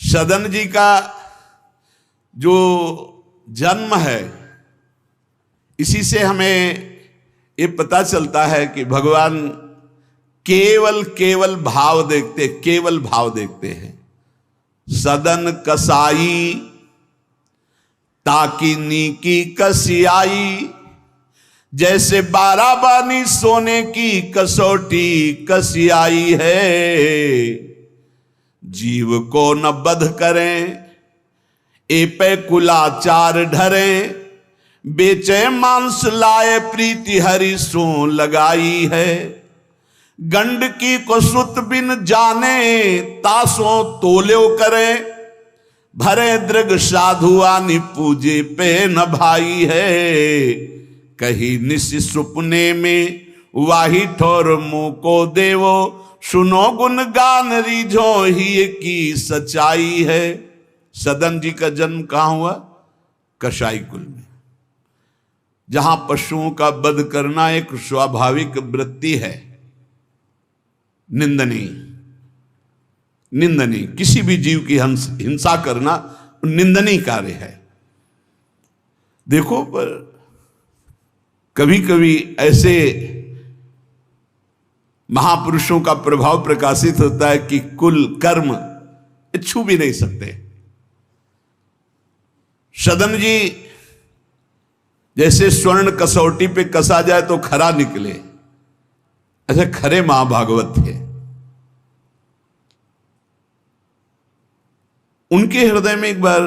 सदन जी का जो जन्म है, इसी से हमें ये पता चलता है कि भगवान केवल भाव देखते हैं। सदन कसाई ताकि नीकी कसियाई, जैसे बाराबानी सोने की कसौटी कसियाई है। जीव को न बध करें ए पे कुलाचार ढरें, बेचे मांस लाए प्रीति हरि सो लगाई है। गंडकी को सुत बिन जाने तासों तोल्यो करे, भरे दृग साधु आनि पूजे पे न भाई है। कही निस सुपने में वाही ठोर मुंह को देवो, सुनो गुण गान रीझो ही की सच्चाई है। सदन जी का जन्म कहां हुआ? कसाई कुल में, जहां पशुओं का वध करना एक स्वाभाविक वृत्ति है। निंदनीय किसी भी जीव की हिंसा करना निंदनीय कार्य है। देखो, पर कभी कभी ऐसे महापुरुषों का प्रभाव प्रकाशित होता है कि कुल कर्म छू भी नहीं सकते। सदन जी जैसे स्वर्ण कसौटी पे कसा जाए तो खरा निकले, ऐसे खरे महाभागवत थे। उनके हृदय में एक बार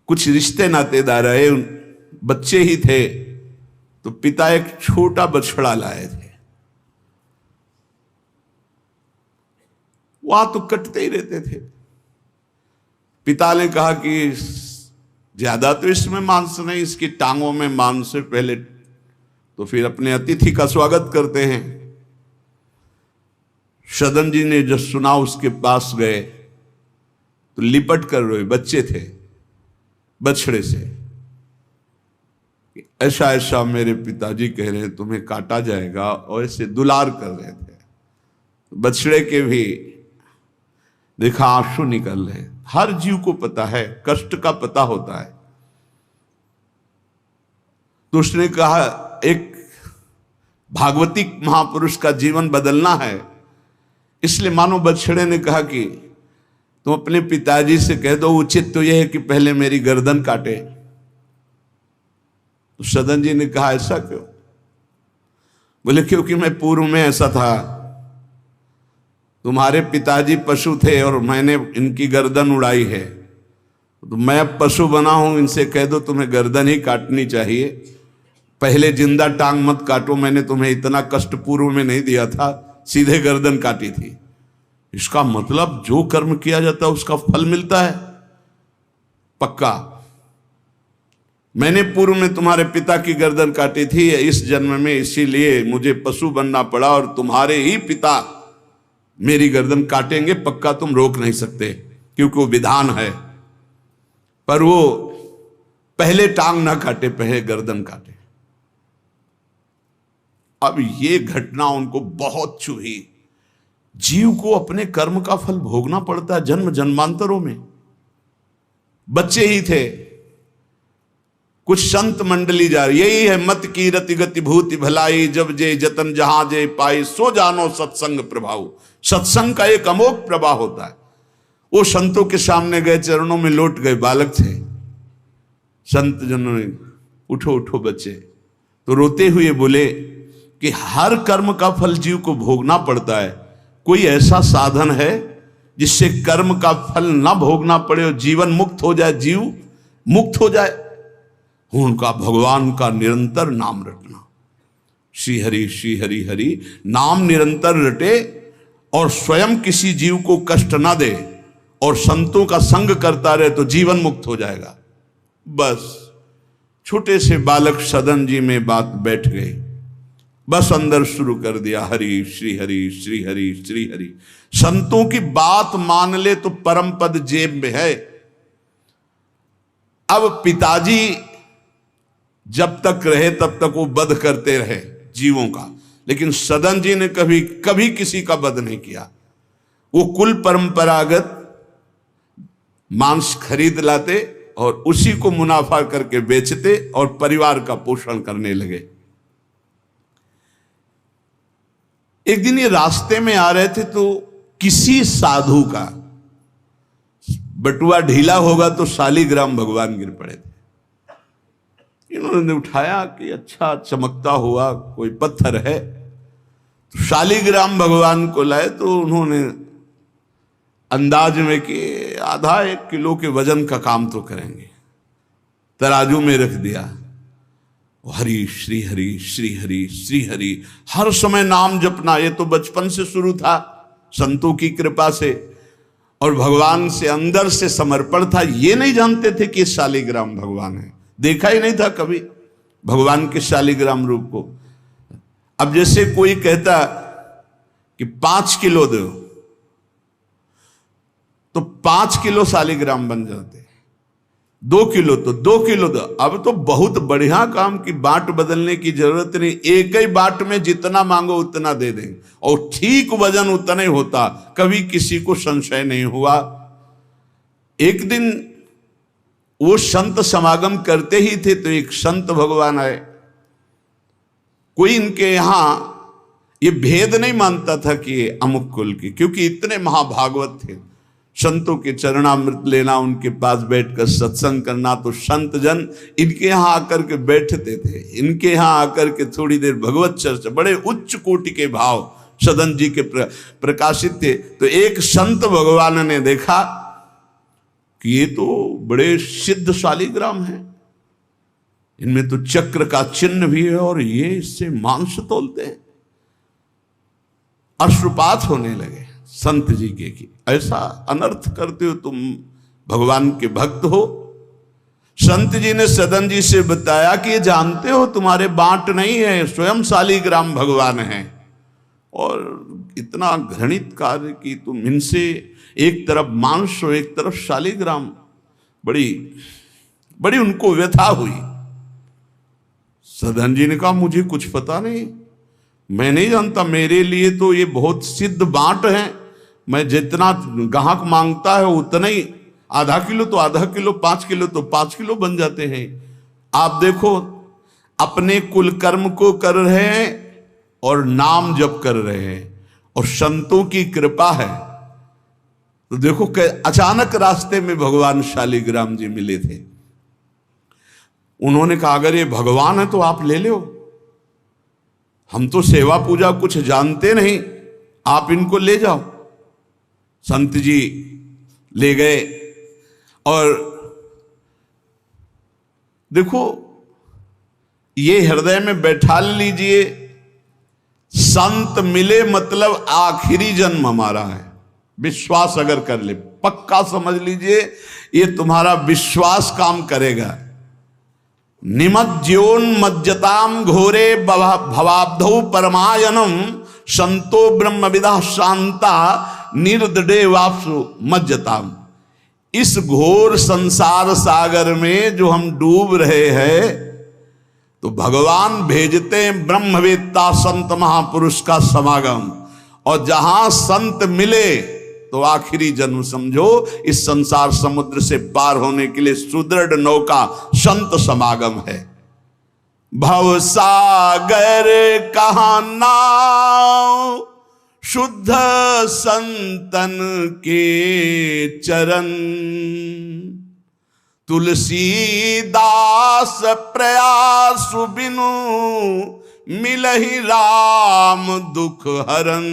कुछ रिश्ते नातेदार आए, बच्चे ही थे, तो पिता एक छोटा बछड़ा लाए थे। वहां तो कटते ही रहते थे। पिता ने कहा कि ज्यादा तो इसमें मांस नहीं, इसकी टांगों में मांस से पहले तो फिर अपने अतिथि का स्वागत करते हैं। सदन जी ने जब सुना उसके पास गए तो लिपट कर रोए। बच्चे थे, बछड़े से, ऐसा ऐसा मेरे पिताजी कह रहे हैं तुम्हें काटा जाएगा, और ऐसे दुलार कर रहे थे। बछड़े के भी देखा आंसू निकल रहे। हर जीव को पता है, कष्ट का पता होता है। तो उसने कहा एक भागवतिक महापुरुष का जीवन बदलना है, इसलिए मानो बछड़े ने कहा कि तुम अपने पिताजी से कह दो, उचित तो यह है कि पहले मेरी गर्दन काटे। तो सदन जी ने कहा ऐसा क्यों? बोले क्योंकि मैं पूर्व में ऐसा था, तुम्हारे पिताजी पशु थे और मैंने इनकी गर्दन उड़ाई है, तो मैं अब पशु बना हूं, इनसे कह दो तुम्हें गर्दन ही काटनी चाहिए, पहले जिंदा टांग मत काटो, मैंने तुम्हें इतना कष्ट पूर्व में नहीं दिया था, सीधे गर्दन काटी थी। इसका मतलब जो कर्म किया जाता है उसका फल मिलता है पक्का। मैंने पूर्व में तुम्हारे पिता की गर्दन काटी थी इस जन्म में, इसीलिए मुझे पशु बनना पड़ा, और तुम्हारे ही पिता मेरी गर्दन काटेंगे पक्का, तुम रोक नहीं सकते क्योंकि वो विधान है। पर वो पहले टांग ना काटे, पहले गर्दन काटे। अब ये घटना उनको बहुत छुई। जीव को अपने कर्म का फल भोगना पड़ता है जन्म जन्मांतरों में। बच्चे ही थे, कुछ संत मंडली जा रही, यही है मत की रति गति भूति भलाई, जब जे जतन जहां जे पाई, सो जानो सत्संग प्रभाव। सत्संग का एक अमोघ प्रभाव होता है। वो संतों के सामने गए, चरणों में लौट गए, बालक थे। संत जनों ने उठो उठो बच्चे, तो रोते हुए बोले कि हर कर्म का फल जीव को भोगना पड़ता है, कोई ऐसा साधन है जिससे कर्म का फल ना भोगना पड़े और जीवन मुक्त हो जाए, जीव मुक्त हो जाए? उनका भगवान का निरंतर नाम रटना। श्री हरि हरि नाम निरंतर रटे और स्वयं किसी जीव को कष्ट ना दे और संतों का संग करता रहे तो जीवन मुक्त हो जाएगा। बस छोटे से बालक सदन जी में बात बैठ गई। बस अंदर शुरू कर दिया, हरि श्री हरि श्री हरि श्री हरि। संतों की बात मान ले तो परम पद जेब में है। अब पिताजी जब तक रहे तब तक वो वध करते रहे जीवों का, लेकिन सदन जी ने कभी कभी किसी का वध नहीं किया। वो कुल परंपरागत मांस खरीद लाते और उसी को मुनाफा करके बेचते और परिवार का पोषण करने लगे। एक दिन ये रास्ते में आ रहे थे तो किसी साधु का बटुआ ढीला होगा तो शालिग्राम भगवान गिर पड़े थे। इन्होंने उठाया कि अच्छा चमकता हुआ कोई पत्थर है, तो शालिग्राम भगवान को लाए तो उन्होंने अंदाज में कि आधा 1 किलो के वजन का काम तो करेंगे, तराजू में रख दिया। हरि श्री हरि श्री हरि श्री हरि, हर समय नाम जपना। ये तो बचपन से शुरू था संतों की कृपा से, और भगवान से अंदर से समर्पण था। ये नहीं जानते थे कि शालिग्राम भगवान है, देखा ही नहीं था कभी भगवान के शालिग्राम रूप को। अब जैसे कोई कहता कि 5 किलो दो तो 5 किलो शालिग्राम बन जाते, 2 किलो तो 2 किलो दो। अब तो बहुत बढ़िया काम की बाट बदलने की जरूरत नहीं, एक ही बाट में जितना मांगो उतना दे देंगे और ठीक वजन उतना ही होता, कभी किसी को संशय नहीं हुआ। एक दिन वो संत समागम करते ही थे तो एक संत भगवान आए। कोई इनके यहां ये भेद नहीं मानता था कि ये अमुक कुल की, क्योंकि इतने महाभागवत थे। संतों के चरणामृत लेना, उनके पास बैठकर सत्संग करना, तो संत जन इनके यहाँ आकर के बैठते थे, इनके यहाँ आकर के थोड़ी देर भगवत चर्चा, बड़े उच्च कोटि के भाव सदन जी के प्रकाशित थे। तो एक संत भगवान ने देखा कि ये तो बड़े सिद्ध शालिग्राम हैं, इनमें तो चक्र का चिन्ह भी है और ये इससे मांस तोलते हैं। अश्रुपात होने लगे संत जी के कि ऐसा अनर्थ करते हो तुम, भगवान के भक्त हो। संत जी ने सदन जी से बताया कि ये जानते हो तुम्हारे बांट नहीं है, स्वयं शालिग्राम भगवान है, और इतना घृणित कार्य कि तुम इनसे एक तरफ मांस हो एक तरफ शालिग्राम। बड़ी बड़ी उनको व्यथा हुई। सदन जी ने कहा मुझे कुछ पता नहीं, मैं नहीं जानता, मेरे लिए तो ये बहुत सिद्ध बांट है, मैं जितना ग्राहक मांगता है उतना ही, आधा किलो तो आधा किलो, 5 किलो तो 5 किलो बन जाते हैं। आप देखो अपने कुल कर्म को कर रहे हैं और नाम जप कर रहे हैं और संतों की कृपा है। तो देखो अचानक रास्ते में भगवान शालिग्राम जी मिले थे। उन्होंने कहा अगर ये भगवान है तो आप ले लो, हम तो सेवा पूजा कुछ जानते नहीं, आप इनको ले जाओ। संत जी ले गए और देखो ये हृदय में बैठा लीजिए, संत मिले मतलब आखिरी जन्म हमारा है। विश्वास अगर कर ले, पक्का समझ लीजिए ये तुम्हारा विश्वास काम करेगा। निमज्जोन्मज्जताम घोरे भवाब्धौ परमायनम संतो ब्रह्मविदा शांता निर्दडे वापसु मज्जताम। इस घोर संसार सागर में जो हम डूब रहे हैं, तो भगवान भेजते हैं ब्रह्मवेत्ता संत महापुरुष का समागम, और जहां संत मिले तो आखिरी जन्म समझो इस संसार समुद्र से पार होने के लिए सुदृढ़ नौका संत समागम है। भव सागर कहा नाव शुद्ध संतन के चरण, तुलसीदास प्रयास बिनु मिलहि राम दुख हरन।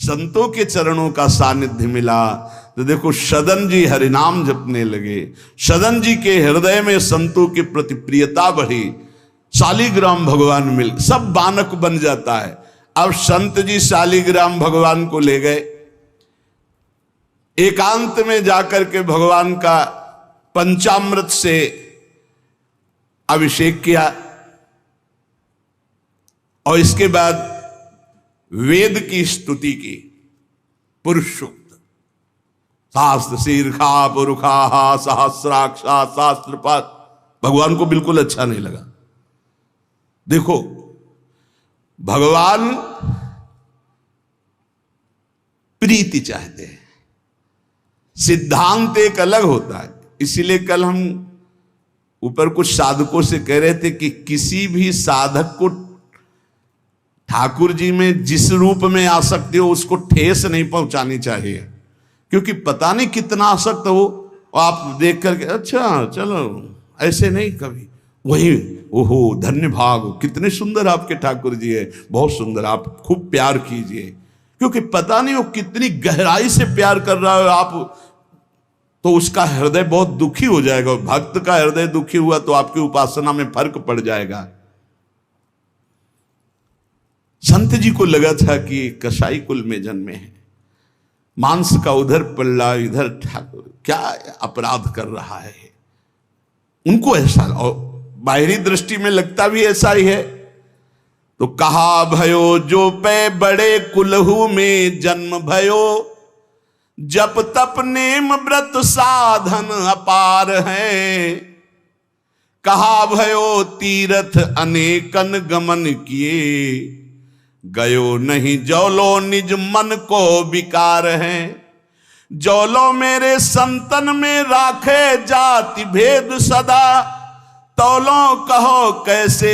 संतों के चरणों का सानिध्य मिला तो देखो सदन जी हरिनाम जपने लगे, सदन जी के हृदय में संतों के प्रति प्रियता बढ़ी, शालिग्राम भगवान मिल, सब बानक बन जाता है। अब संत जी शालिग्राम भगवान को ले गए, एकांत में जाकर के भगवान का पंचामृत से अभिषेक किया और इसके बाद वेद की स्तुति की, पुरुष सूक्त, शास्त्र शीर्षा पुरुषा सहस्राक्षा शास्त्रपात। भगवान को बिल्कुल अच्छा नहीं लगा। देखो भगवान प्रीति चाहते हैं। सिद्धांत एक अलग होता है। इसीलिए कल हम ऊपर कुछ साधकों से कह रहे थे कि किसी भी साधक को ठाकुर जी में जिस रूप में आसक्ति हो उसको ठेस नहीं पहुंचानी चाहिए, क्योंकि पता नहीं कितना आसक्त हो आप देख करके अच्छा चलो, ऐसे नहीं कभी। वही ओहो धन्य भाग, कितने सुंदर आपके ठाकुर जी है, बहुत सुंदर, आप खूब प्यार कीजिए, क्योंकि पता नहीं वो कितनी गहराई से प्यार कर रहा है आप, तो उसका हृदय बहुत दुखी हो जाएगा। भक्त का हृदय दुखी हुआ तो आपकी उपासना में फर्क पड़ जाएगा। संत जी को लगा था कि कसाई कुल में जन्मे हैं, मांस का उधर पल्ला इधर ठाकुर, क्या अपराध कर रहा है। उनको ऐसा, और बाहरी दृष्टि में लगता भी ऐसा ही है। तो कहा भयो जो पे बड़े कुलहू में जन्म भयो, जप तप नेम व्रत साधन अपार है। कहा भयो तीर्थ अनेकन गमन किए, गयो नहीं जौलो निज मन को विकार है। जौलो मेरे संतन में राखे जाति भेद सदा, तौलो कहो कैसे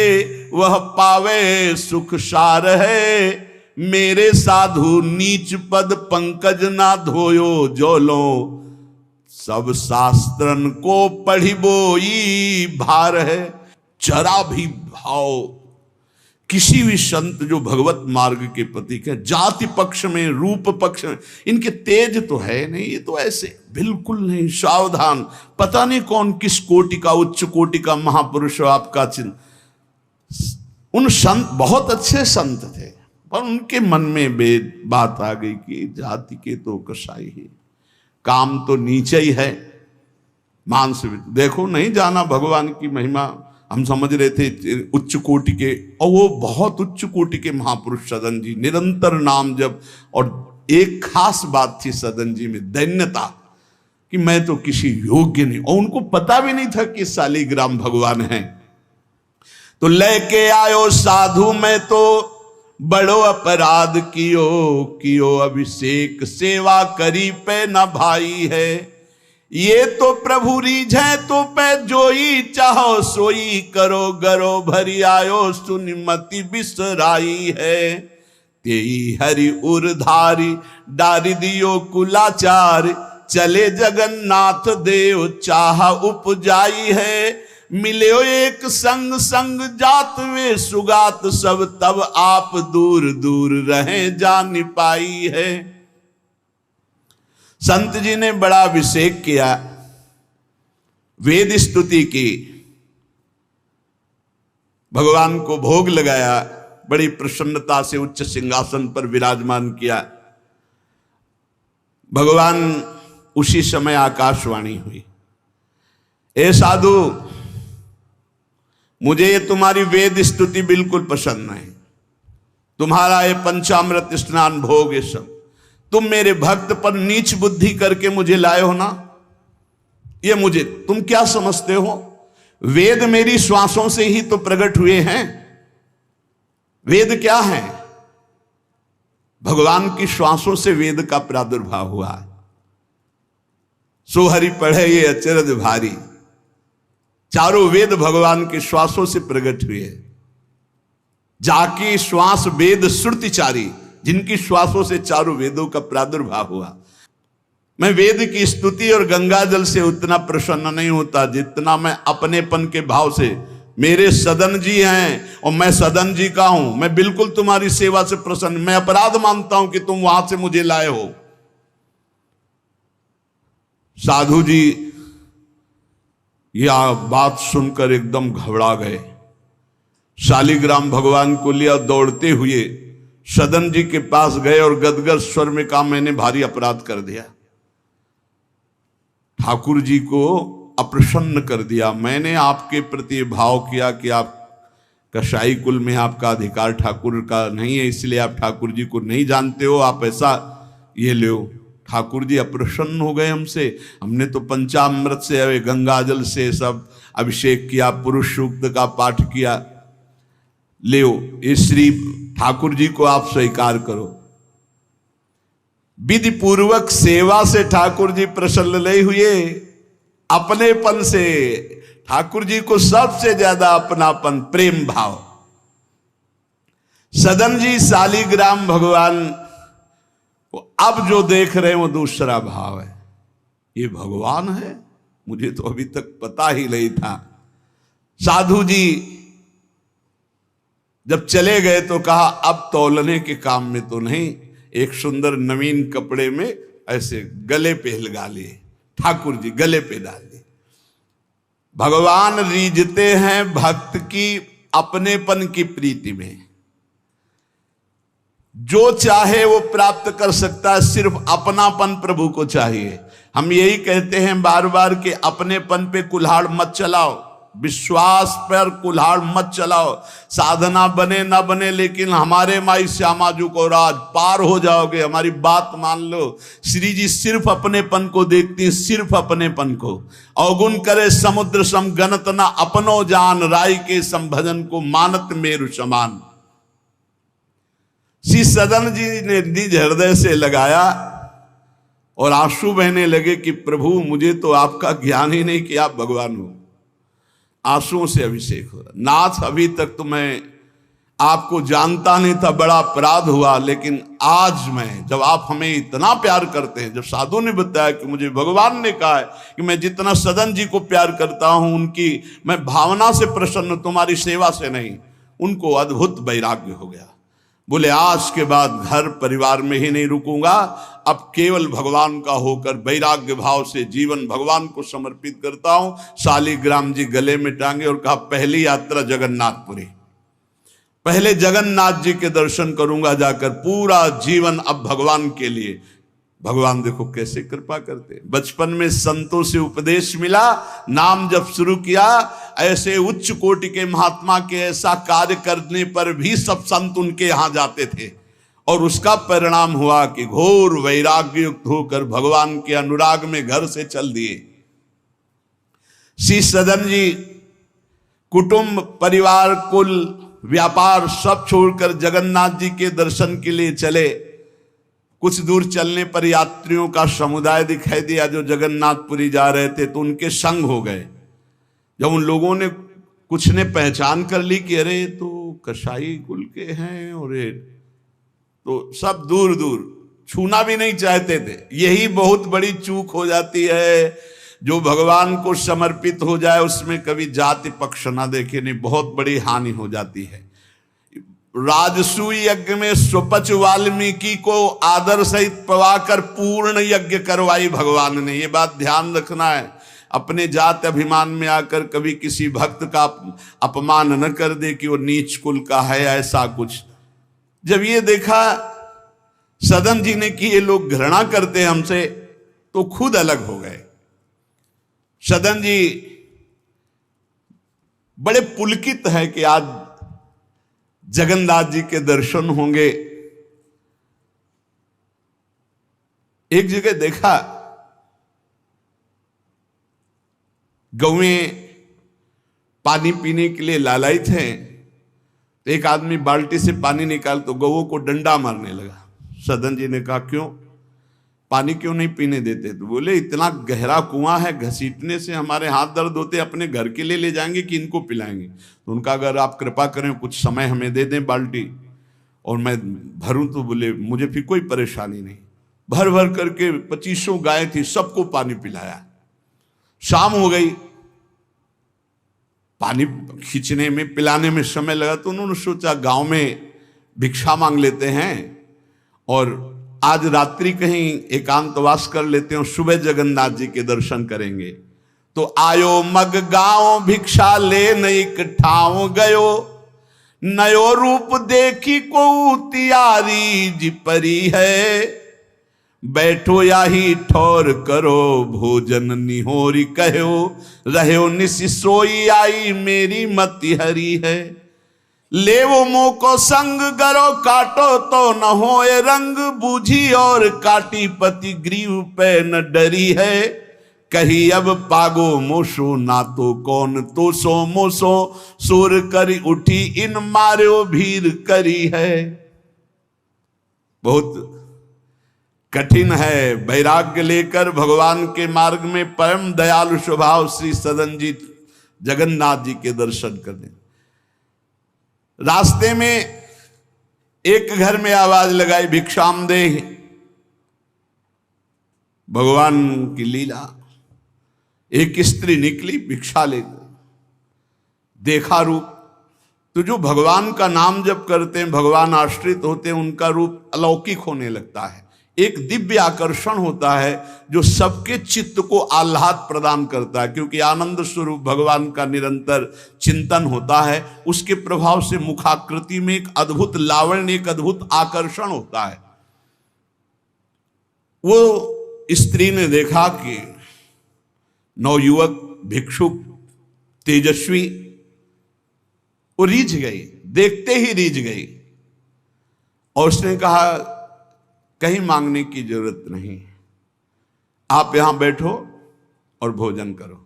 वह पावे सुख सार है। मेरे साधु नीच पद पंकज ना धोयो, जौलो सब शास्त्रन को पढ़ी बोई भार है। जरा भी भाव किसी भी संत जो भगवत मार्ग के प्रतीक है, जाति पक्ष में रूप पक्ष में इनके तेज तो है नहीं, ये तो ऐसे बिल्कुल नहीं, सावधान, पता नहीं कौन किस कोटि का, उच्च कोटि का महापुरुष आपका चिन्ह। उन संत बहुत अच्छे संत थे, पर उनके मन में बात आ गई कि जाति के तो कसाई है, काम तो नीचे ही है, मांस। देखो नहीं जाना भगवान की महिमा, हम समझ रहे थे उच्च कोटि के, और वो बहुत उच्च कोटि के महापुरुष सदन जी, निरंतर नाम जप। और एक खास बात थी सदन जी में, दैन्यता, कि मैं तो किसी योग्य नहीं, और उनको पता भी नहीं था कि शालिग्राम भगवान हैं। तो लेके आयो साधु मैं तो बड़ो अपराध कियो अभिषेक सेवा करी पे न भाई है। ये तो प्रभु रीझे तो पे जोई चाहो सोई, करो गरो भरी आयो सुनिमति बिसराई है। तेई हरि उरधारी डारी दियो कुलाचार, चले जगन्नाथ देव चाह उपजाई है। मिलो एक संग संग जात वे सुगात सब, तब आप दूर दूर रहे जान पाई है। संत जी ने बड़ा अभिषेक किया, वेद स्तुति की, भगवान को भोग लगाया, बड़ी प्रसन्नता से उच्च सिंहासन पर विराजमान किया। भगवान उसी समय आकाशवाणी हुई, ए साधु, मुझे ये तुम्हारी वेद स्तुति बिल्कुल पसंद नहीं, तुम्हारा ये पंचामृत स्नान भोग ये सब, तुम मेरे भक्त पर नीच बुद्धि करके मुझे लाए हो ना, ये मुझे तुम क्या समझते हो? वेद मेरी श्वासों से ही तो प्रकट हुए हैं। वेद क्या है? भगवान की श्वासों से वेद का प्रादुर्भाव हुआ है। सो हरि पढ़े ये अचरज भारी, चारों वेद भगवान के श्वासों से प्रकट हुए। जाकी श्वास वेद श्रुतिचारी, जिनकी श्वासों से चारों वेदों का प्रादुर्भाव हुआ। मैं वेद की स्तुति और गंगा जल से उतना प्रसन्न नहीं होता जितना मैं अपनेपन के भाव से, मेरे सदन जी हैं और मैं सदन जी का हूं, मैं बिल्कुल तुम्हारी सेवा से प्रसन्न, मैं अपराध मानता हूं कि तुम वहां से मुझे लाए हो। साधु जी यह बात सुनकर एकदम घबरा गए, शालिग्राम भगवान को लिया, दौड़ते हुए सदन जी के पास गए और गदगद स्वर में कहा, मैंने भारी अपराध कर दिया, ठाकुर जी को अप्रसन्न कर दिया। मैंने आपके प्रति भाव किया कि आप कसाई कुल में आपका अधिकार ठाकुर का नहीं है, इसलिए आप ठाकुर जी को नहीं जानते हो, आप ऐसा ये लो। ठाकुर जी अप्रसन्न हो गए हमसे, हमने तो पंचामृत से, गंगा जल से सब अभिषेक किया, पुरुष सूक्त का पाठ किया, ले इस श्री ठाकुर जी को आप स्वीकार करो। विधि पूर्वक सेवा से ठाकुर जी प्रसन्न नहीं हुए, अपनेपन से। ठाकुर जी को सबसे ज्यादा अपनापन, प्रेम भाव। सदन जी शालिग्राम भगवान को अब जो देख रहे हैं वो दूसरा भाव है। ये भगवान है, मुझे तो अभी तक पता ही नहीं था। साधु जी जब चले गए तो कहा अब तौलने के काम में तो नहीं, एक सुंदर नवीन कपड़े में ऐसे गले पे लगा लिए, ठाकुर जी गले पे डाल लिए। भगवान रीझते हैं भक्त की अपनेपन की प्रीति में। जो चाहे वो प्राप्त कर सकता है, सिर्फ अपनापन प्रभु को चाहिए। हम यही कहते हैं बार बार कि अपनेपन पे कुल्हाड़ मत चलाओ, विश्वास पर कुल्हाड़ मत चलाओ। साधना बने ना बने, लेकिन हमारे माई श्यामा जी को राज पार हो जाओगे, हमारी बात मान लो। श्री जी सिर्फ अपनेपन को देखती, सिर्फ अपनेपन को। अवगुण करे समुद्र सम गणत ना अपनो जान, राय के संभजन को मानत मेरु समान। श्री सदन जी ने निज हृदय से लगाया और आंसू बहने लगे कि प्रभु मुझे तो आपका ज्ञान ही नहीं कि आप भगवान हो। आंसुओं से अभिषेक हो रहा, नाथ अभी तक तो मैं आपको जानता नहीं था, बड़ा अपराध हुआ, लेकिन आज मैं, जब आप हमें इतना प्यार करते हैं, जब साधु ने बताया कि मुझे भगवान ने कहा है कि मैं जितना सदन जी को प्यार करता हूं, उनकी मैं भावना से प्रसन्न, तुम्हारी सेवा से नहीं, उनको अद्भुत वैराग्य हो गया। बोले आज के बाद घर परिवार में ही नहीं रुकूंगा, अब केवल भगवान का होकर वैराग्य भाव से जीवन भगवान को समर्पित करता हूं। शालिग्राम जी गले में टांगे और कहा पहली यात्रा जगन्नाथपुरी, पहले जगन्नाथ जी के दर्शन करूंगा जाकर, पूरा जीवन अब भगवान के लिए। भगवान देखो कैसे कृपा करते। बचपन में संतों से उपदेश मिला, नाम जब शुरू किया, ऐसे उच्च कोटि के महात्मा के ऐसा कार्य करने पर भी सब संत उनके यहां जाते थे, और उसका परिणाम हुआ कि घोर वैराग्य युक्त होकर भगवान के अनुराग में घर से चल दिए। श्री सदन जी कुटुंब परिवार कुल व्यापार सब छोड़कर जगन्नाथ जी के दर्शन के लिए चले। कुछ दूर चलने पर यात्रियों का समुदाय दिखाई दिया जो जगन्नाथपुरी जा रहे थे, तो उनके संग हो गए। जब उन लोगों ने कुछ ने पहचान कर ली कि अरे तो कसाई कुल के हैं, और तो सब दूर दूर छूना भी नहीं चाहते थे। यही बहुत बड़ी चूक हो जाती है, जो भगवान को समर्पित हो जाए उसमें कभी जाति पक्ष ना देखे, नहीं बहुत बड़ी हानि हो जाती है। राजसूय यज्ञ में स्वपच वाल्मीकि को आदर सहित पवाकर पूर्ण यज्ञ करवाई भगवान ने। ये बात ध्यान रखना है, अपने जात अभिमान में आकर कभी किसी भक्त का अपमान न कर दे कि वो नीच कुल का है, ऐसा कुछ। जब ये देखा सदन जी ने कि ये लोग घृणा करते हैं हमसे, तो खुद अलग हो गए। सदन जी बड़े पुलकित है कि आज जगन्नाथ जी के दर्शन होंगे। एक जगह देखा गौएं पानी पीने के लिए लालायित हैं, तो एक आदमी बाल्टी से पानी निकाल तो गौओं को डंडा मारने लगा। सदन जी ने कहा क्यों, पानी क्यों नहीं पीने देते? तो बोले इतना गहरा कुआं है, घसीटने से हमारे हाथ दर्द होते, अपने घर के लिए ले जाएंगे कि इनको पिलाएंगे? तो उनका अगर आप कृपा करें कुछ समय हमें दे दें बाल्टी और मैं भरूं, तो बोले मुझे फिर कोई परेशानी नहीं। भर भर करके 2500 गाय थी, सबको पानी पिलाया। शाम हो गई, पानी खींचने में पिलाने में समय लगा, तो उन्होंने सोचा गांव में भिक्षा मांग लेते हैं और आज रात्रि कहीं एकांतवास कर लेते हैं, सुबह जगन्नाथ जी के दर्शन करेंगे। तो आयो मग गांव भिक्षा ले नई ठाव गयो, नयो रूप देखी को तियारी जी परी है, बैठो या ही ठौर करो भोजन निहोरी कहो, रहो निसि सोई आई मेरी मति हरी है, ले वो मुंह को संग गरो काटो तो न होए रंग, बूझी और काटी पति ग्रीव पे न डरी है, कही अब पागो मोशो ना तो कौन तो सो मोसो, सुर करी उठी इन मारो भीर करी है। बहुत कठिन है वैराग्य लेकर भगवान के मार्ग में परम दयालु स्वभाव श्री सदन जी जगन्नाथ जी के दर्शन करने। रास्ते में एक घर में आवाज लगाई भिक्षाम दे। भगवान की लीला, एक स्त्री निकली भिक्षा लेकर, देखा रूप। तो जो भगवान का नाम जप करते हैं, भगवान आश्रित होते हैं, उनका रूप अलौकिक होने लगता है। एक दिव्य आकर्षण होता है जो सबके चित्त को आह्लाद प्रदान करता है, क्योंकि आनंद स्वरूप भगवान का निरंतर चिंतन होता है। उसके प्रभाव से मुखाकृति में एक अद्भुत लावण्य, एक अद्भुत आकर्षण होता है। वो स्त्री ने देखा कि नवयुवक भिक्षुक तेजस्वी, वो रीझ गई, देखते ही रीझ गई। और उसने कहा कहीं मांगने की जरूरत नहीं, आप यहां बैठो और भोजन करो।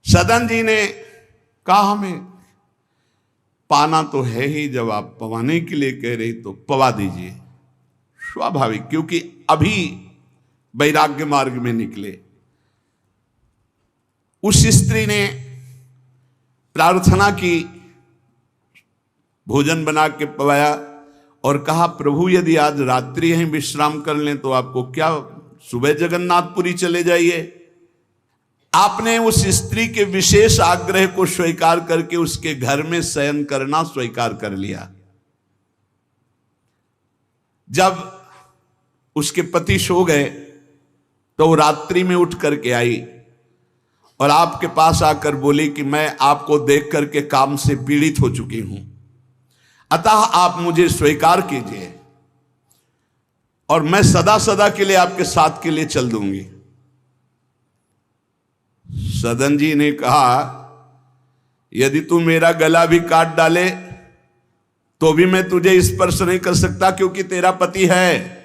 सदन जी ने कहा हमें पाना तो है ही, जब आप पवाने के लिए कह रही तो पवा दीजिए। स्वाभाविक, क्योंकि अभी वैराग्य मार्ग में निकले। उस स्त्री ने प्रार्थना की, भोजन बना के पवाया और कहा प्रभु यदि आज रात्रि यहीं विश्राम कर लें तो आपको क्या, सुबह जगन्नाथपुरी चले जाइए। आपने उस स्त्री के विशेष आग्रह को स्वीकार करके उसके घर में शयन करना स्वीकार कर लिया। जब उसके पति सो गए तो वो रात्रि में उठ करके आई और आपके पास आकर बोली कि मैं आपको देख करके काम से पीड़ित हो चुकी हूं, अतः आप मुझे स्वीकार कीजिए और मैं सदा सदा के लिए आपके साथ के लिए चल दूंगी। सदन जी ने कहा यदि तू मेरा गला भी काट डाले तो भी मैं तुझे स्पर्श नहीं कर सकता, क्योंकि तेरा पति है।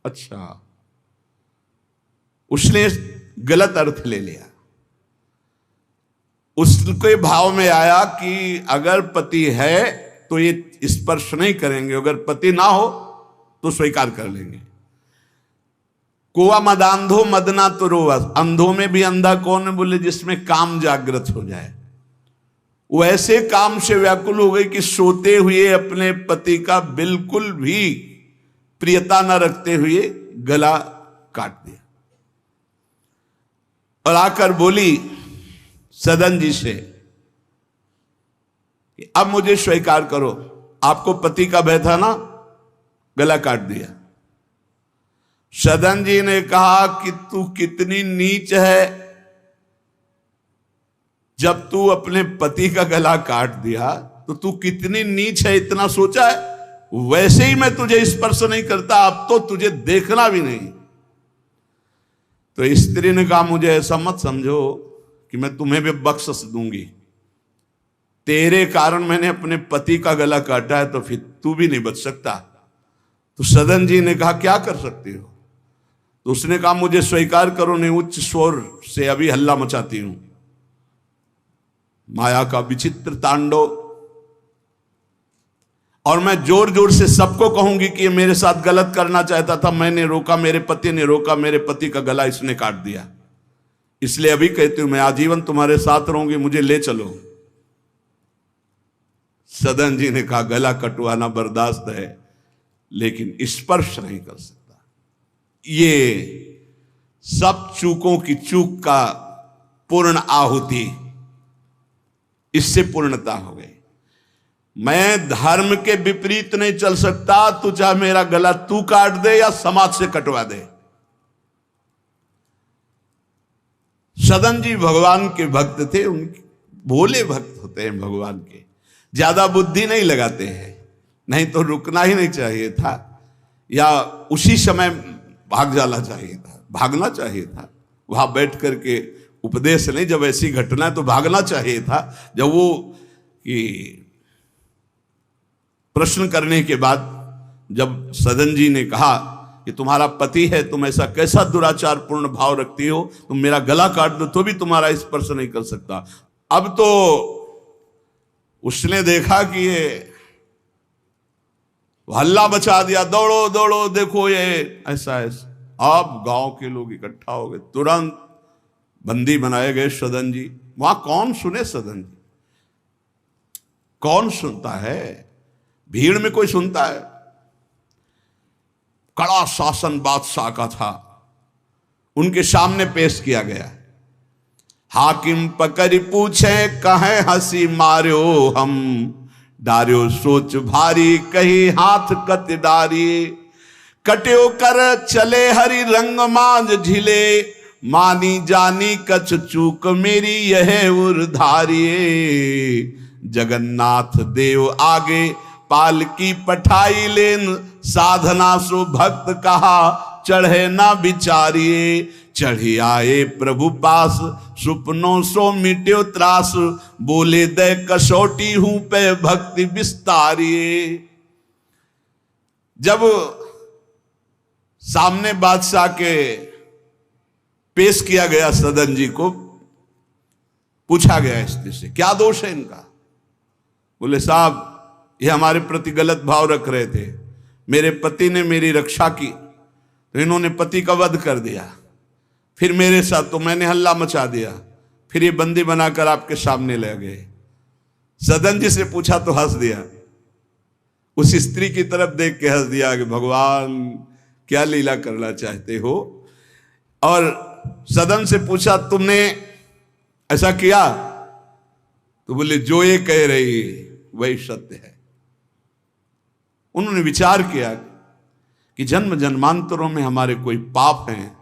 अच्छा, उसने गलत अर्थ ले लिया। उसके भाव में आया कि अगर पति है तो ये स्पर्श नहीं करेंगे, अगर पति ना हो तो स्वीकार कर लेंगे। कोआ मदांधो मदना तो रोवा, अंधों में भी अंधा कौन है, बोले जिसमें काम जागृत हो जाए। वो ऐसे काम से व्याकुल हो गई कि सोते हुए अपने पति का बिल्कुल भी प्रियता न रखते हुए गला काट दिया और आकर बोली सदन जी से कि अब मुझे स्वीकार करो, आपको पति का भय था ना, गला काट दिया। सदन जी ने कहा कि तू कितनी नीच है, जब तू अपने पति का गला काट दिया तो तू कितनी नीच है, इतना सोचा है? वैसे ही मैं तुझे स्पर्श नहीं करता, अब तो तुझे देखना भी नहीं। तो स्त्री ने कहा मुझे ऐसा मत समझो कि मैं तुम्हें भी बख्शिश दूंगी, तेरे कारण मैंने अपने पति का गला काटा है, तो फिर तू भी नहीं बच सकता। तो सदन जी ने कहा क्या कर सकती हो? तो उसने कहा मुझे स्वीकार करो, नहीं उच्च स्वर से अभी हल्ला मचाती हूं। माया का विचित्र तांडव, और मैं जोर जोर से सबको कहूंगी कि ये मेरे साथ गलत करना चाहता था, मैंने रोका, मेरे पति ने रोका, मेरे पति का गला इसने काट दिया, इसलिए अभी कहती हूं मैं आजीवन तुम्हारे साथ रहूंगी, मुझे ले चलो। सदन जी ने कहा गला कटवाना बर्दाश्त है, लेकिन स्पर्श नहीं कर सकता। ये सब चूकों की चूक का पूर्ण आहुति, इससे पूर्णता हो गई। मैं धर्म के विपरीत नहीं चल सकता, तू चाहे मेरा गला तू काट दे या समाज से कटवा दे। सदन जी भगवान के भक्त थे, उनके भोले भक्त होते हैं भगवान के, ज्यादा बुद्धि नहीं लगाते हैं। नहीं तो रुकना ही नहीं चाहिए था, या उसी समय भाग जाना चाहिए था, भागना चाहिए था। वहां बैठ करके उपदेश नहीं, जब ऐसी घटना है तो भागना चाहिए था। जब वो कि प्रश्न करने के बाद जब सदन जी ने कहा कि तुम्हारा पति है, तुम ऐसा कैसा दुराचार पूर्ण भाव रखती हो, तुम मेरा गला काट दो तो भी तुम्हारा स्पर्श नहीं कर सकता। अब तो उसने देखा कि ये हल्ला मचा दिया, दौड़ो दौड़ो, देखो ये ऐसा ऐसा। अब गांव के लोग इकट्ठा हो गए, तुरंत बंदी बनाए गए सदन जी। वहां कौन सुने सदन जी, कौन सुनता है, भीड़ में कोई सुनता है। कड़ा शासन बादशाह का था, उनके सामने पेश किया गया। हाकिम पकड़ पूछे कहे हंसी मार्यो हम, डार्यो सोच भारी कही हाथ कत डारी। कट्यो कर चले हरि रंग मांझ ढिले, मानी जानी कछ चूक मेरी यह उर्धारिये। जगन्नाथ देव आगे पालकी पठाई लेन, साधना सो भक्त कहा चढ़े ना बिचारिये। चढ़ी आए प्रभु पास सुपनों सो मिट्यो त्रास, बोले दे कसौटी हूं पे भक्ति विस्तारिये। जब सामने बादशाह के पेश किया गया सदन जी को, पूछा गया स्त्री से क्या दोष है इनका। बोले साहब ये हमारे प्रति गलत भाव रख रहे थे, मेरे पति ने मेरी रक्षा की तो इन्होंने पति का वध कर दिया, फिर मेरे साथ तो मैंने हल्ला मचा दिया, फिर ये बंदी बनाकर आपके सामने ले गए। सदन जी से पूछा तो हंस दिया, उस स्त्री की तरफ देख के हंस दिया कि भगवान क्या लीला करना चाहते हो। और सदन से पूछा तुमने ऐसा किया, तो बोले जो ये कह रही वही सत्य है। उन्होंने विचार किया कि जन्म जन्मांतरों में हमारे कोई पाप हैं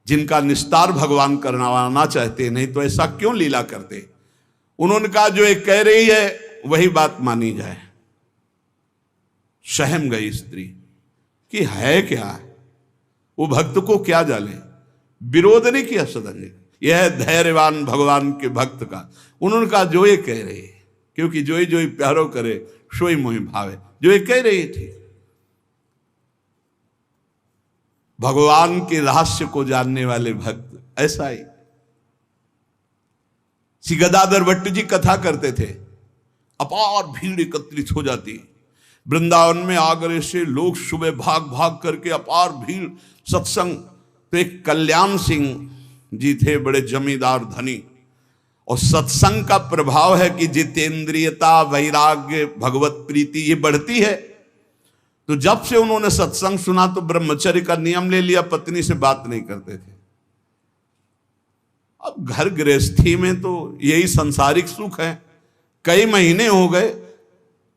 जिनका निस्तार भगवान करवाना चाहते, नहीं तो ऐसा क्यों लीला करते। उन्होंने कहा जो ये कह रही है वही बात मानी जाए। सहम गई स्त्री कि है क्या, वो भक्त को क्या जाने। विरोध नहीं किया सदन ने, यह धैर्यवान भगवान के भक्त का। उन्होंने कहा जो ये कह रही है, क्योंकि जो ही प्यारो करे सोई मोहि भावे, जो ये कह रही थी। भगवान के रहस्य को जानने वाले भक्त ऐसा ही। श्री गदाधर भट्ट जी कथा करते थे, अपार भीड़ एकत्रित हो जाती वृंदावन में। आगरे से लोग सुबह भाग भाग करके अपार भीड़ सत्संग। तो एक कल्याण सिंह जी थे, बड़े जमींदार धनी, और सत्संग का प्रभाव है कि जितेंद्रियता, वैराग्य, भगवत प्रीति ये बढ़ती है। तो जब से उन्होंने सत्संग सुना तो ब्रह्मचर्य का नियम ले लिया, पत्नी से बात नहीं करते थे। अब घर गृहस्थी में तो यही संसारिक सुख है। कई महीने हो गए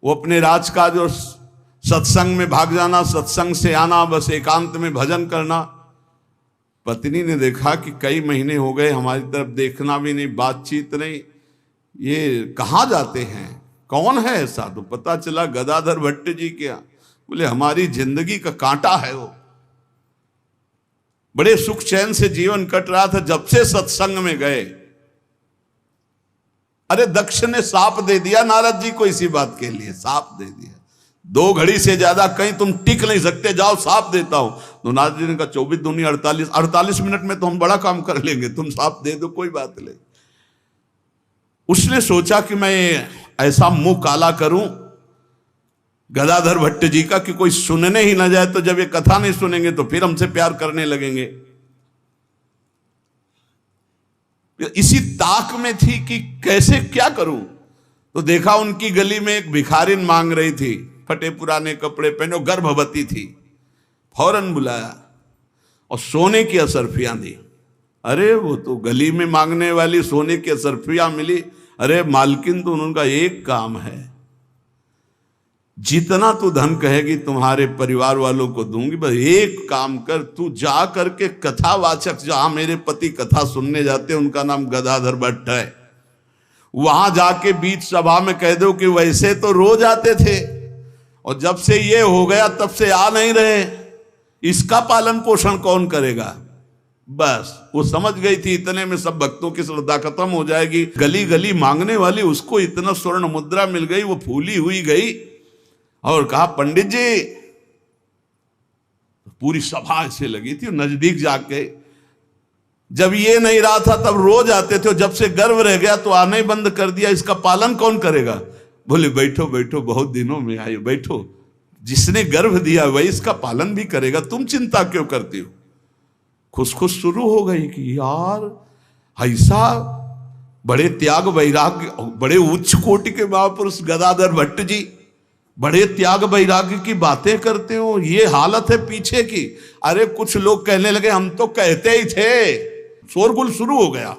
वो अपने राजकाज और सत्संग में भाग जाना, सत्संग से आना, बस एकांत में भजन करना। पत्नी ने देखा कि कई महीने हो गए, हमारी तरफ देखना भी नहीं, बातचीत नहीं, ये कहाँ जाते हैं, कौन है ऐसा। तो पता चला गदाधर भट्ट जी क्या। बोले हमारी जिंदगी का कांटा है वो, बड़े सुख चैन से जीवन कट रहा था, जब से सत्संग में गए। अरे दक्ष ने साप दे दिया नारद जी को इसी बात के लिए, साप दे दिया। 2 घड़ी से ज्यादा कहीं तुम टिक नहीं सकते, जाओ साप देता हूं। तो नारद जी ने कहा 24 दूनी 48 मिनट में तो हम बड़ा काम कर लेंगे, तुम साप दे दो कोई बात नहीं। उसने सोचा कि मैं ऐसा मुंह काला करूं गदाधर भट्ट जी का कि कोई सुनने ही ना जाए, तो जब ये कथा नहीं सुनेंगे तो फिर हमसे प्यार करने लगेंगे। इसी ताक में थी कि कैसे क्या करूं। तो देखा उनकी गली में एक भिखारिन मांग रही थी, फटे पुराने कपड़े पहने, गर्भवती थी। फौरन बुलाया और सोने की असरफियां दी। अरे वो तो गली में मांगने वाली सोने की असरफियां मिली। अरे मालकिन तो उनका एक काम है, जितना तू धन कहेगी तुम्हारे परिवार वालों को दूंगी, बस एक काम कर, तू जा करके कथावाचक, जहां मेरे पति कथा सुनने जाते हैं उनका नाम गदाधर भट्ट है, वहां जाके बीच सभा में कह दो कि वैसे तो रोज आते थे और जब से ये हो गया तब से आ नहीं रहे, इसका पालन पोषण कौन करेगा। बस वो समझ गई थी इतने में सब भक्तों की श्रद्धा खत्म हो जाएगी। गली गली मांगने वाली उसको इतना स्वर्ण मुद्रा मिल गई, वो फूली हुई गई और कहा पंडित जी। पूरी सभा ऐसे लगी थी, नजदीक जाके जब ये नहीं रहा था तब रोज आते थे, जब से गर्व रह गया तो आने ही बंद कर दिया, इसका पालन कौन करेगा। बोले बैठो बैठो, बहुत दिनों में आए, बैठो। जिसने गर्भ दिया वही इसका पालन भी करेगा, तुम चिंता क्यों करती हो। खुश शुरू हो गई कि यार ऐसा बड़े त्याग वैराग्य, बड़े उच्च कोटि के महापुरुष गदाधर भट्ट जी बड़े त्याग वैराग्य की बातें करते हो, ये हालत है पीछे की। अरे कुछ लोग कहने लगे हम तो कहते ही थे, शोरगुल शुरू हो गया।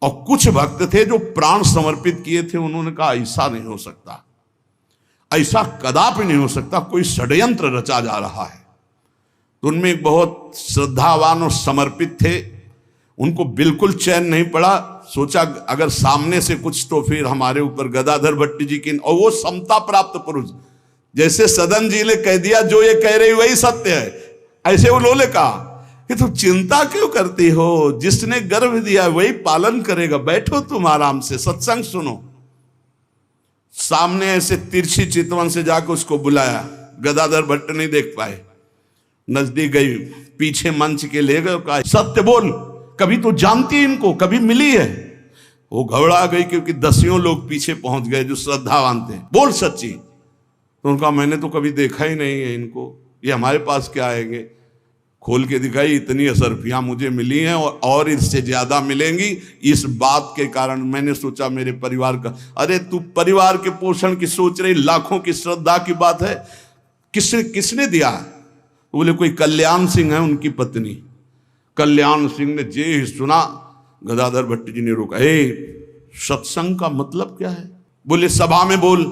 और कुछ भक्त थे जो प्राण समर्पित किए थे, उन्होंने कहा ऐसा नहीं हो सकता, ऐसा कदापि नहीं हो सकता, कोई षड्यंत्र रचा जा रहा है। तो उनमें एक बहुत श्रद्धावान और समर्पित थे, उनको बिल्कुल चैन नहीं पड़ा। सोचा अगर सामने से कुछ तो फिर हमारे ऊपर गदाधर भट्ट जी की, और वो समता प्राप्त पुरुष, जैसे सदन जी ने कह दिया जो ये कह रही वही सत्य है, ऐसे उन्होंने कहा कि तुम चिंता क्यों करती हो, जिसने गर्भ दिया वही पालन करेगा, बैठो तुम आराम से सत्संग सुनो। सामने ऐसे तिरछी चितवन से जाकर उसको बुलाया, गदाधर भट्ट नहीं देख पाए, नजदीक गई, पीछे मंच के ले गए, कहा सत्य बोल, कभी तो जानती इनको, कभी मिली है। वो घबरा गई क्योंकि दसियों लोग पीछे पहुंच गए जो श्रद्धावान थे, बोल सच्ची। तो उनका मैंने तो कभी देखा ही नहीं है इनको, ये हमारे पास क्या आएंगे। खोल के दिखाई, इतनी असरफियां मुझे मिली हैं और इससे ज्यादा मिलेंगी। इस बात के कारण मैंने सोचा मेरे परिवार का, अरे तू परिवार के पोषण की सोच रही, लाखों की श्रद्धा की बात है, किसने दिया। बोले कोई कल्याण सिंह है उनकी पत्नी। कल्याण सिंह ने जे ही सुना, गदाधर भट्ट जी ने रोका, सत्संग का मतलब क्या है। बोले सभा में बोल।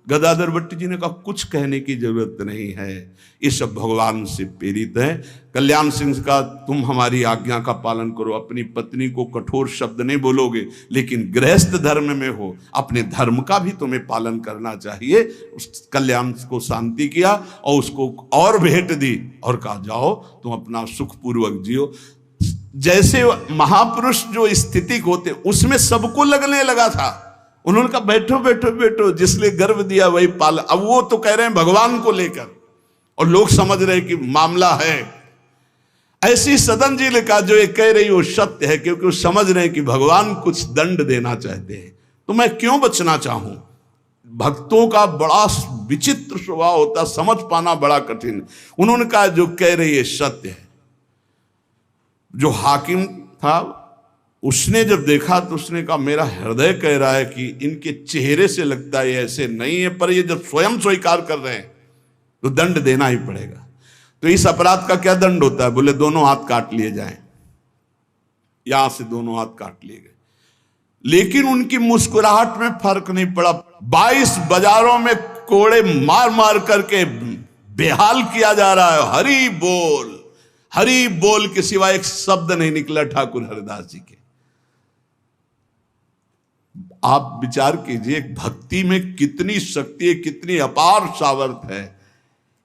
गदाधर भट्ट जी ने कहा कुछ कहने की जरूरत नहीं है, ये सब भगवान से प्रेरित है। कल्याण सिंह का तुम हमारी आज्ञा का पालन करो, अपनी पत्नी को कठोर शब्द नहीं बोलोगे, लेकिन गृहस्थ धर्म में हो, अपने धर्म का भी तुम्हें पालन करना चाहिए। उस कल्याण को शांति किया और उसको और भेंट दी और कहा जाओ तुम अपना सुखपूर्वक जियो। जैसे महापुरुष जो स्थिति होते उसमें सबको लगने लगा था। उन्होंने कहा बैठो बैठो बैठो, जिसने गर्भ दिया वही पाल। अब वो तो कह रहे हैं भगवान को लेकर, और लोग समझ रहे हैं कि मामला है। ऐसी सदन जी ने कहा जो ये कह रही वो सत्य है, क्योंकि वो समझ रहे हैं कि भगवान कुछ दंड देना चाहते हैं, तो मैं क्यों बचना चाहूं। भक्तों का बड़ा विचित्र स्वभाव होता, समझ पाना बड़ा कठिन। उन्होंने कहा जो कह रही है सत्य है। जो हाकिम था उसने जब देखा तो उसने कहा मेरा हृदय कह रहा है कि इनके चेहरे से लगता है ऐसे नहीं है, पर ये जब स्वयं स्वीकार कर रहे हैं तो दंड देना ही पड़ेगा। तो इस अपराध का क्या दंड होता है। बोले दोनों हाथ काट लिए जाएं। यहां से दोनों हाथ काट लिए गए, लेकिन उनकी मुस्कुराहट में फर्क नहीं पड़ा। 22 बाजारों में कोड़े मार मार करके बेहाल किया जा रहा है। हरि बोल के सिवा एक शब्द नहीं निकला ठाकुर हरिदास जी के। आप विचार कीजिए भक्ति में कितनी शक्ति है, कितनी अपार सामर्थ्य है।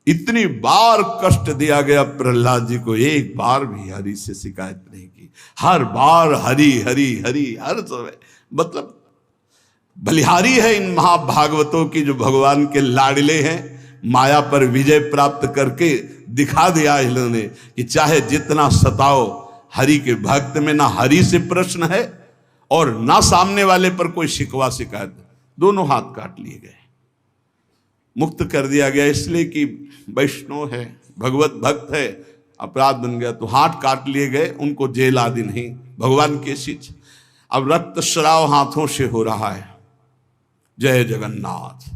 इतनी बार कष्ट दिया गया प्रहलाद जी को, एक बार भी हरि से शिकायत नहीं की। हर बार हरि हरि हरि, हर समय मतलब बलिहारी है इन महाभागवतों की, जो भगवान के लाडले हैं। माया पर विजय प्राप्त करके दिखा दिया इन्होंने कि चाहे जितना सताओ, हरि के भक्त में ना हरि से प्रश्न है और ना सामने वाले पर कोई शिकवा शिकायत। दोनों हाथ काट लिए गए, मुक्त कर दिया गया, इसलिए कि वैष्णव है, भगवत भक्त है। अपराध बन गया तो हाथ काट लिए गए, उनको जेल आदि नहीं, भगवान के शिच। अब रक्त श्राव हाथों से हो रहा है। जय जगन्नाथ,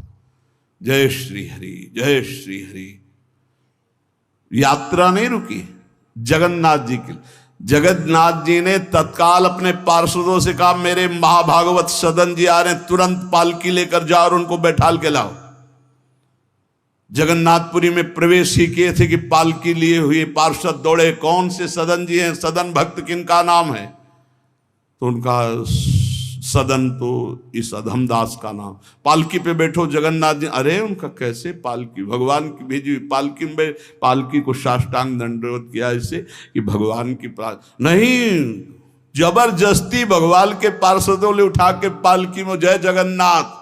जय श्री हरि, जय श्री हरि। यात्रा नहीं रुकी जगन्नाथ जी की। जगन्नाथ जी ने तत्काल अपने पार्षदों से कहा मेरे महाभागवत सदन जी आ रहे हैं, तुरंत पालकी लेकर जाओ और उनको बैठाल के लाओ। जगन्नाथपुरी में प्रवेश ही किए थे कि पालकी लिए हुए पार्षद दौड़े, कौन से सदन जी हैं, सदन भक्त किनका नाम है। तो उनका सदन तो इस अधमदास का नाम। पालकी पे बैठो जगन्नाथ जी। अरे उनका कैसे पालकी, भगवान की भेजी हुई पालकी में, पालकी को साष्टांग दंडवत किया ऐसे कि भगवान की नहीं, जबरदस्ती भगवान के पार्षदों ने उठा के पालकी में जय जगन्नाथ।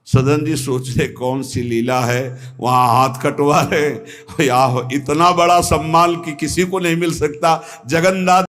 सदन जी सोच रहे कौन सी लीला है, वहां हाथ कटवा रहे। इतना बड़ा सम्मान कि किसी को नहीं मिल सकता। जगन्नाथ